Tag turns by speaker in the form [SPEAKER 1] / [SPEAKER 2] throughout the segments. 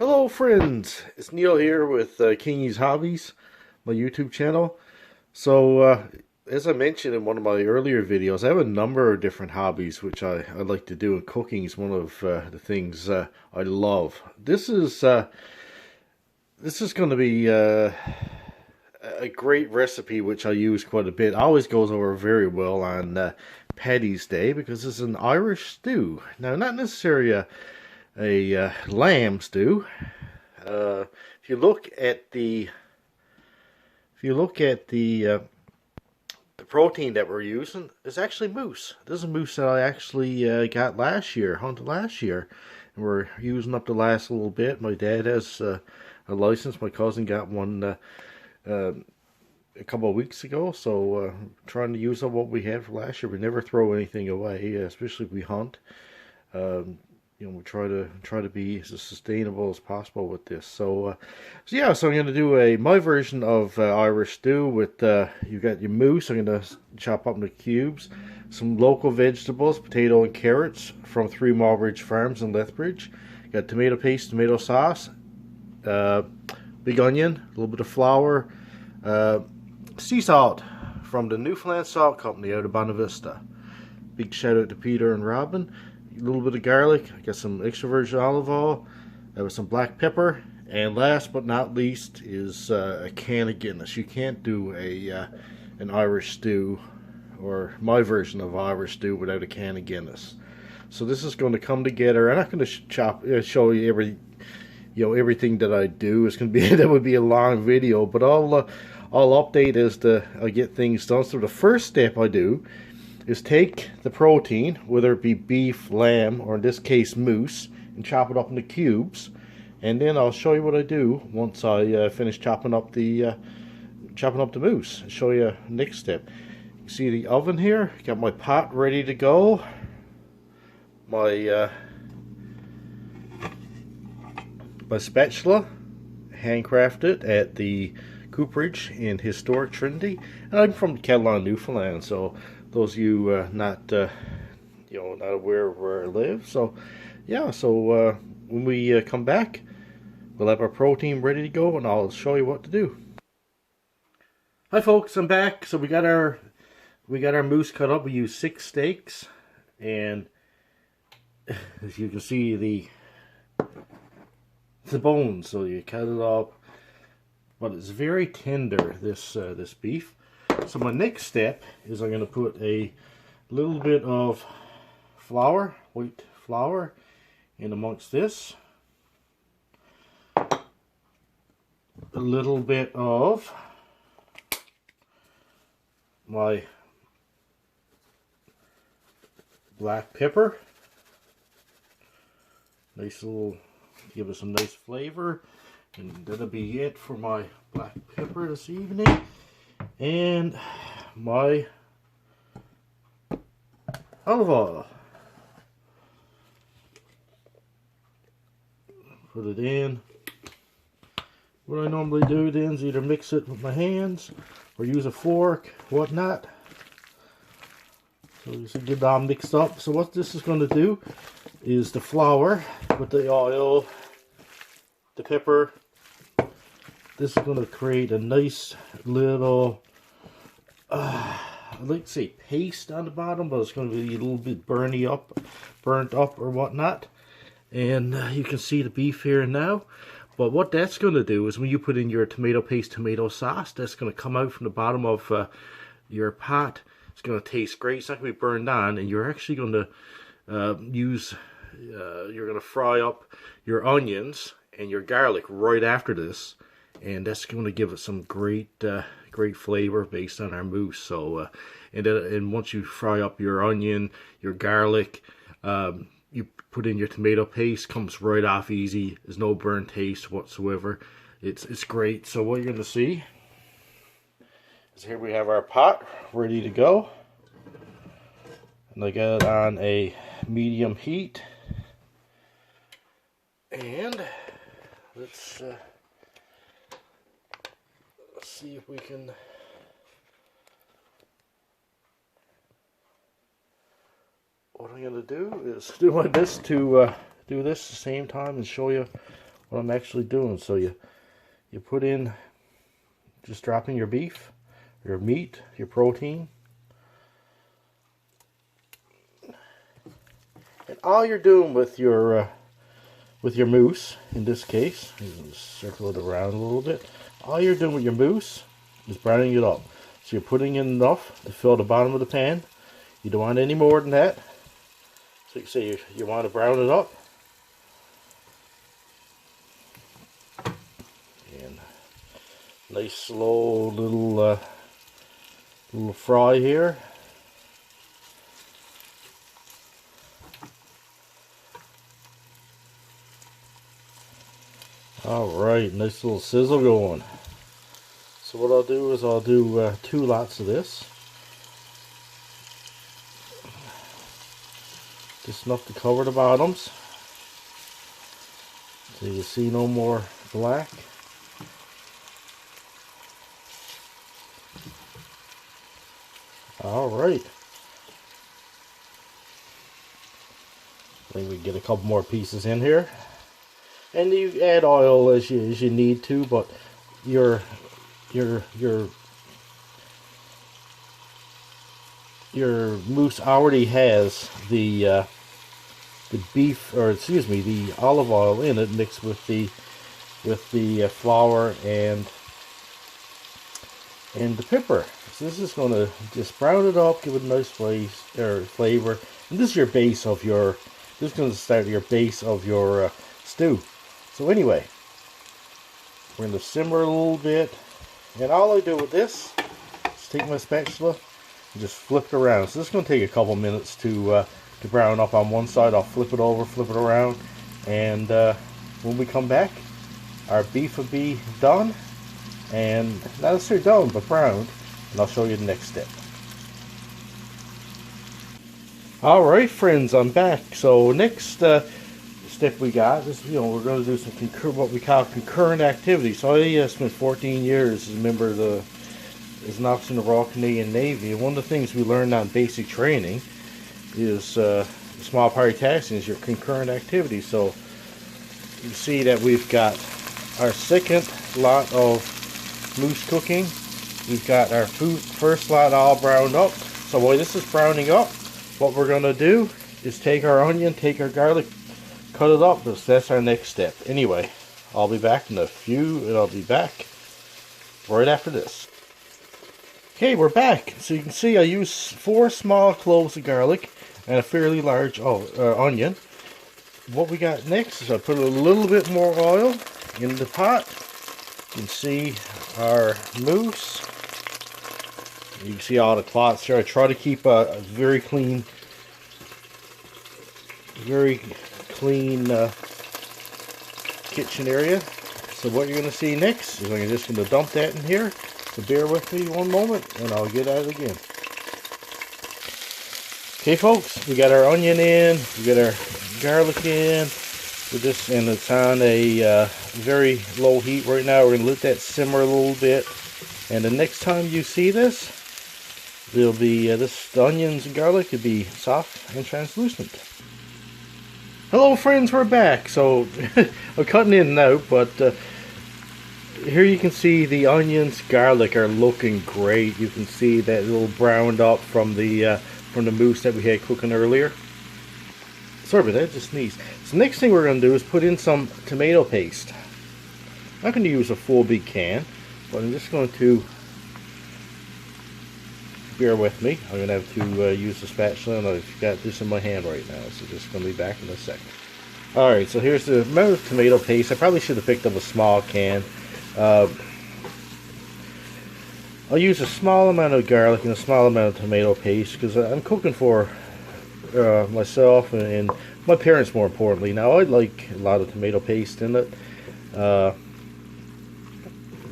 [SPEAKER 1] Hello friends, it's Neil here with Kingy's Hobbies, my YouTube channel. As I mentioned in one of my earlier videos, I have a number of different hobbies which I like to do, and cooking is one of the things I love. This is going to be a great recipe which I use quite a bit. Always goes over very well on Paddy's Day because it's an Irish stew. Now, not necessarily a lamb stew. Uh, if you look at the protein that we're using, it's actually moose. This is moose that I actually got last year, hunted last year, and we're using up the last little bit. My dad has a license. My cousin got one a couple of weeks ago, so trying to use up what we had for last year. We never throw anything away, especially if we hunt. Um, we try to be as sustainable as possible with this. So I'm gonna do my version of Irish stew with you got your moose. I'm gonna chop up into cubes, some local vegetables, potato and carrots from 3 Malbridge Farms in Lethbridge. Got tomato paste, tomato sauce, big onion, a little bit of flour, sea salt from the Newfoundland Salt Company out of Bonavista. Big shout out to Peter and Robin. A little bit of garlic. I got some extra virgin olive oil. With some black pepper, and last but not least is a can of Guinness. You can't do an Irish stew, or my version of Irish stew, without a can of Guinness. So this is going to come together. I'm not going to show you everything that I do. It's going to be that would be a long video, but I'll update as I get things done. So the first step I do is take the protein, whether it be beef, lamb, or in this case moose, and chop it up into cubes. And then I'll show you what I do once I finish chopping up the moose. I'll show you next step. You can see the oven here. Got my pot ready to go. My spatula, handcrafted at the cooperage in historic Trinity, and I'm from Catalan, Newfoundland. So those of you not aware of where I live. So when we come back, we'll have our protein ready to go, and I'll show you what to do. Hi folks, I'm back. So we got our moose cut up. We used 6 steaks, and as you can see the bones. So you cut it up, but it's very tender, this beef. So my next step is I'm going to put a little bit of flour, white flour, in amongst this. A little bit of my black pepper. Nice little, give us some nice flavor. And that'll be it for my black pepper this evening. And my olive oil. Put it in. What I normally do then is either mix it with my hands or use a fork, whatnot. So just get it all mixed up. So what this is going to do is the flour with the oil, the pepper. This is going to create a nice little, I'd like to say paste on the bottom, but it's going to be a little bit burnt up or whatnot. And you can see the beef here now. But what that's going to do is when you put in your tomato paste, tomato sauce, that's going to come out from the bottom of your pot. It's going to taste great. It's not going to be burned on, and you're actually going to you're going to fry up your onions and your garlic right after this. And that's going to give it some great flavor based on our moose. So, and once you fry up your onion, your garlic, you put in your tomato paste. Comes right off easy. There's no burnt taste whatsoever. It's great. So what you're going to see is here we have our pot ready to go, and I got it on a medium heat. And let's see if we can what I'm going to do is do my best to do this at the same time and show you what I'm actually doing. So you put in, just dropping your beef, your meat, your protein. And all you're doing with your mousse, in this case, circle it around a little bit. All you're doing with your mousse is browning it up. So you're putting in enough to fill the bottom of the pan. You don't want any more than that. So you say you want to brown it up. And nice slow little fry here. Alright, nice little sizzle going. So what I'll do is I'll do 2 lots of this. Just enough to cover the bottoms. So you see no more black. Alright. I think we can get a couple more pieces in here. And you add oil as you need to, but your mousse already has the beef, or excuse me, the olive oil in it, mixed with the flour and the pepper. So this is going to just brown it up, give it a nice flavor. And this is your base of your. This is going to start your base of your stew. So anyway, we're going to simmer a little bit, and all I do with this is take my spatula and just flip it around. So this is going to take a couple minutes to brown up on one side. I'll flip it over, flip it around, and when we come back, our beef will be done, and not necessarily done, but browned, and I'll show you the next step. Alright friends, I'm back. So next step we got is, we're going to do some what we call concurrent activities. So I spent 14 years as a member of as an officer in the Royal Canadian Navy, and one of the things we learned on basic training is small party tasking is your concurrent activity. So you see that we've got our second lot of mousse cooking. We've got our first lot all browned up. So while this is browning up, what we're going to do is take our onion, take our garlic, cut it up. That's our next step. Anyway, I'll be back in a few, and I'll be back right after this. Okay, we're back. So you can see I use 4 small cloves of garlic and a fairly large onion. What we got next is I put a little bit more oil in the pot. You can see our mousse. You can see all the clots here. I try to keep a very clean kitchen area. So what you're going to see next is I'm just going to dump that in here. So bear with me one moment and I'll get at it again. Okay folks, we got our onion in, we got our garlic in. And it's on a very low heat right now. We're going to let that simmer a little bit. And the next time you see this, there'll be the onions and garlic will be soft and translucent. Hello friends, we're back. So I'm cutting in and out, but here you can see the onions, garlic are looking great. You can see that little browned up from the mousse that we had cooking earlier. Sorry about that, just sneezed. So next thing we're going to do is put in some tomato paste. I'm not going to use a full big can, but I'm just going to, bear with me, I'm going to have to use the spatula, and I've got this in my hand right now, so just going to be back in a second. Alright, so here's the amount of tomato paste. I probably should have picked up a small can. I'll use a small amount of garlic and a small amount of tomato paste because I'm cooking for myself and my parents, more importantly. Now I like a lot of tomato paste in it.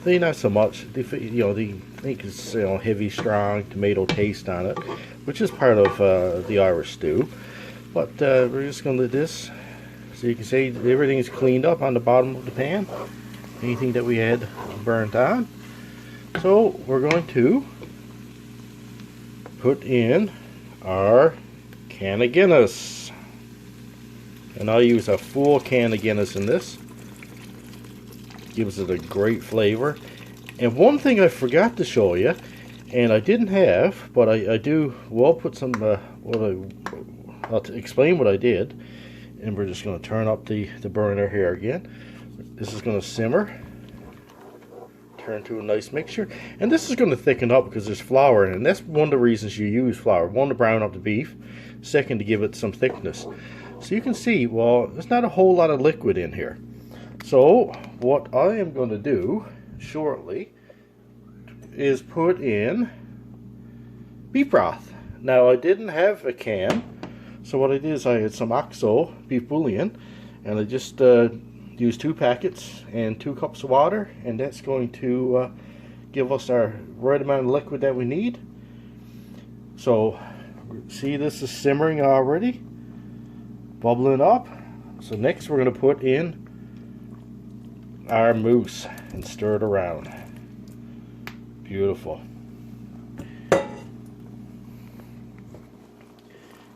[SPEAKER 1] They not so much. They think it's heavy, strong tomato taste on it, which is part of the Irish stew. But we're just going to let this, so you can see everything is cleaned up on the bottom of the pan. Anything that we had burnt on. So we're going to put in our can of Guinness. And I'll use a full can of Guinness in this. Gives it a great flavor. And one thing I forgot to show you, and I didn't have, but I do, well, put some, I'll explain what I did. And we're just going to turn up the burner here again. This is going to simmer. Turn to a nice mixture. And this is going to thicken up because there's flour in it. And that's one of the reasons you use flour. One, to brown up the beef. Second, to give it some thickness. So you can see, well, there's not a whole lot of liquid in here. So what I am going to do shortly is put in beef broth. Now, I didn't have a can. So what I did is I had some OXO beef bouillon, and I just used 2 packets and 2 cups of water, and that's going to give us our right amount of liquid that we need. So see, this is simmering already, bubbling up. So next we're going to put in our mousse and stir it around. Beautiful.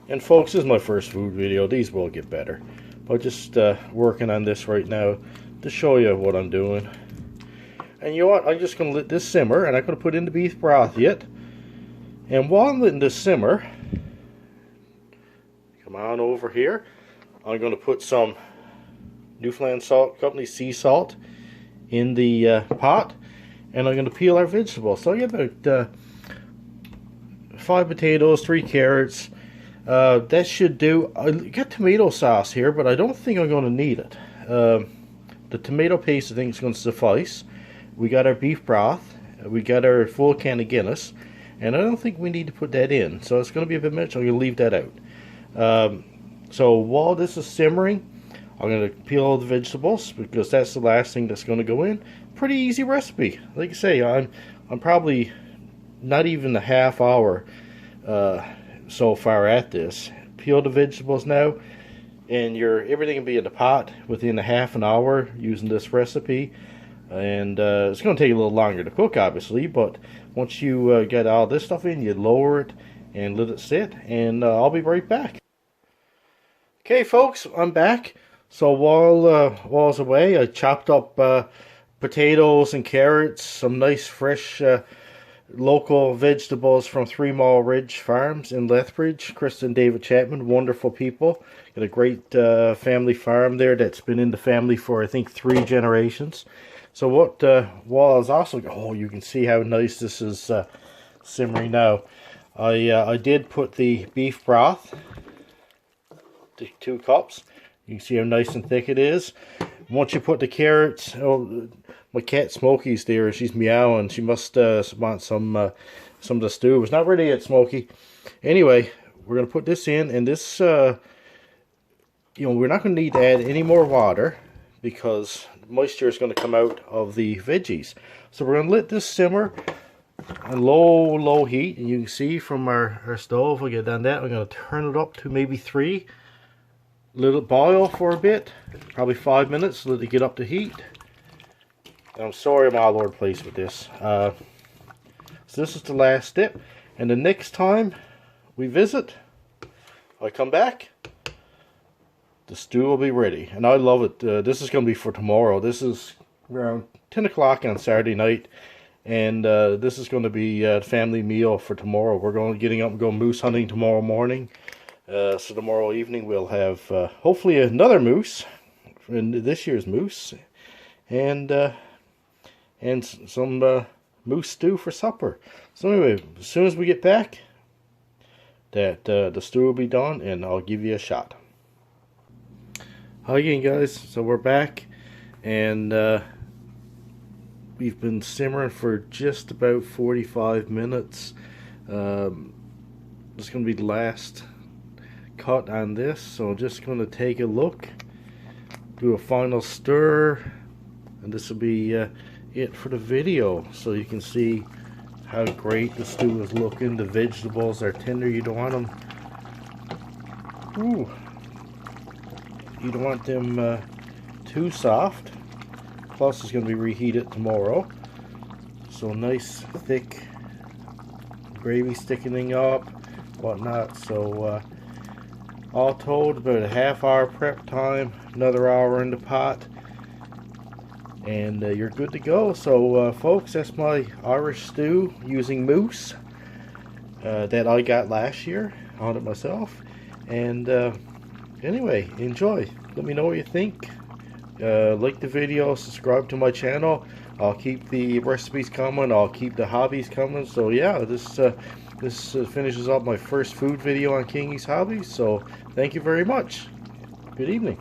[SPEAKER 1] And folks, this is my first food video. These will get better. But just working on this right now to show you what I'm doing. And you know what? I'm just going to let this simmer, and I'm going to put in the beef broth yet. And while I'm letting this simmer, come on over here, I'm going to put some Newfoundland Salt Company sea salt in the pot. And I'm going to peel our vegetables. So I get about 5 potatoes, 3 carrots. That should do. I got tomato sauce here, but I don't think I'm going to need it. The tomato paste, I think, is going to suffice. We got our beef broth. We got our full can of Guinness. And I don't think we need to put that in. So it's going to be a bit much. I'm going to leave that out. So while this is simmering, I'm going to peel all the vegetables, because that's the last thing that's going to go in. Pretty easy recipe. Like I say, I'm probably not even a half hour so far at this. Peel the vegetables now, and everything will be in the pot within a half an hour using this recipe. And it's going to take a little longer to cook, obviously, but once you get all this stuff in, you lower it and let it sit, and I'll be right back. Okay, folks, I'm back. So while I was away, I chopped up potatoes and carrots, some nice fresh local vegetables from 3 Mile Ridge Farms in Lethbridge. Chris and David Chapman, wonderful people. Got a great family farm there that's been in the family for, I think, 3 generations. So while I was also, oh, you can see how nice this is simmering now. I did put the beef broth, the 2 cups. You can see how nice and thick it is. Once you put the carrots, oh, my cat Smokey's there. She's meowing. She must want some of the stew. It's not ready yet, Smokey. Anyway, we're gonna put this in, and this, we're not gonna need to add any more water because moisture is gonna come out of the veggies. So we're gonna let this simmer on low heat, and you can see from our stove. We'll get done that. We're gonna turn it up to maybe 3. Let it boil for a bit, probably 5 minutes, let it get up to heat. And I'm sorry I'm all over the place with this. So this is the last step, and the next time we visit, I come back, the stew will be ready. And I love it. This is going to be for tomorrow. This is around 10 o'clock on Saturday night, and this is going to be a family meal for tomorrow. We're going to getting up and go moose hunting tomorrow morning. So tomorrow evening we'll have hopefully another moose, this year's moose, and some moose stew for supper. So anyway, as soon as we get back, the stew will be done, and I'll give you a shot. Hi again, guys. So we're back, and we've been simmering for just about 45 minutes. This is going to be the last cut on this, so I'm just going to take a look, do a final stir, and this will be it for the video, so you can see how great the stew is looking. The vegetables are tender. You don't want them, you don't want them too soft. Plus it's going to be reheated tomorrow, so nice thick gravy thickening up, whatnot. So all told, about a half hour prep time, another hour in the pot. and you're good to go. So folks, that's my Irish stew using moose that I got last year on it myself. And anyway, enjoy. Let me know what you think. Like the video, subscribe to my channel. I'll keep the recipes coming. I'll keep the hobbies coming. So yeah, this finishes up my first food video on Kingy's Hobbies. So thank you very much. Good evening.